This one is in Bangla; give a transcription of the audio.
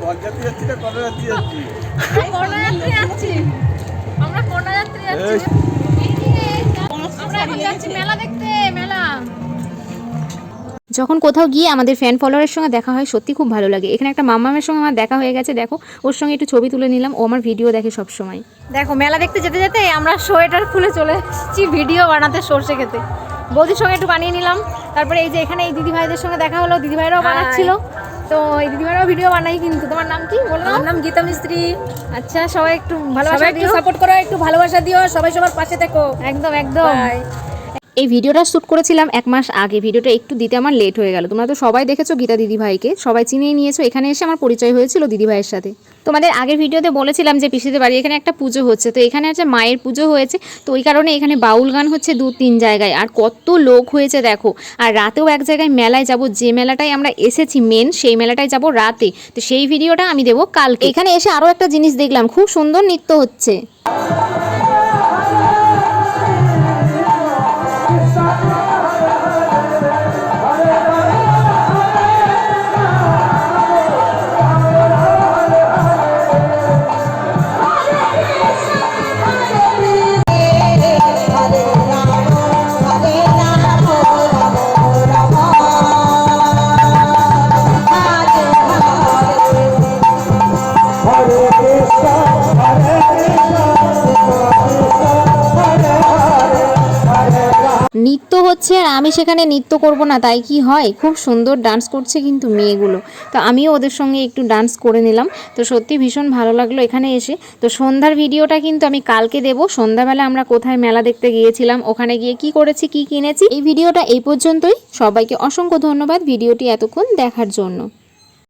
বরযাত্রী যাচ্ছি না কোন যাত্রী যাচ্ছি? কোন যাত্রী যাচ্ছি? আমরা কোন যাত্রী যাচ্ছি? আমরা এখন যাচ্ছি মেলা দেখতে, মেলা। যখন কোথাও গিয়ে আমাদের ফ্যান ফলোয়ারের সঙ্গে দেখা হয় সত্যি খুব ভালো লাগে। এখানে একটা মামামের সঙ্গে আমার দেখা হয়ে গেছে, দেখো ওর সঙ্গে একটু ছবি তুলে নিলাম। ও আমার ভিডিও দেখে সব সময়। দেখো মেলা দেখতে যেতে যেতে আমরা সোয়েটার খুলে চলে এসেছি ভিডিও বানাতে, সরষে খেতে। বৌদির সঙ্গে একটু বানিয়ে নিলাম। তারপরে এই যে এখানে এই দিদি ভাইদের সঙ্গে দেখা হলো, দিদি ভাইরাও বানাচ্ছিল। তো এই দিদি ভাইরাও ভিডিও বানাই। কিন্তু তোমার নাম কি বললাম? আমার নাম গীতা মিস্ত্রি। আচ্ছা, সবাই একটু ভালোবাসা দিও, সাপোর্ট করো, একটু ভালোবাসা দিও, সবাই সবার পাশে থেকো। একদম একদম। এই ভিডিওটা শ্যুট করেছিলাম 1 মাস আগে। ভিডিওটা একটু দিতে আমার লেট হয়ে গেল। তোমরা তো সবাই দেখেছো গীতা দিদিভাইকে, সবাই চিনিয়ে নিয়েছো। এখানে এসে আমার পরিচয় হয়েছিল দিদিভাইয়ের সাথে। তোমাদের আগের ভিডিওতে বলেছিলাম যে পিসিদের বাড়ি এখানে একটা পুজো হচ্ছে, তো এখানে আছে মায়ের পুজো হয়েছে। তো ওই কারণে এখানে বাউল গান হচ্ছে 2-3 জায়গায়, আর কত লোক হয়েছে দেখো। আর রাতেও এক জায়গায় মেলায় যাব, যে মেলাটায় আমরা এসেছি মেন সেই মেলাটায় যাব রাতে। তো সেই ভিডিওটা আমি দেবো কালকে। এখানে এসে আরও একটা জিনিস দেখলাম, খুব সুন্দর নৃত্য হচ্ছে। নৃত্য হচ্ছে আর আমি সেখানে নৃত্য করব না তাই কি হয়? খুব সুন্দর ডান্স করছে কিন্তু মেয়েগুলো। তো আমিও ওদের সঙ্গে একটু ডান্স করে নিলাম। তো সত্যি ভীষণ ভালো লাগলো এখানে এসে। তো সন্ধ্যার ভিডিওটা কিন্তু আমি কালকে দেবো। সন্ধ্যাবেলা আমরা কোথায় মেলা দেখতে গিয়েছিলাম, ওখানে গিয়ে কি করেছি, কি কিনেছি, এই ভিডিওটা এই পর্যন্তই। সবাইকে অসংখ্য ধন্যবাদ ভিডিওটি এতক্ষণ দেখার জন্য।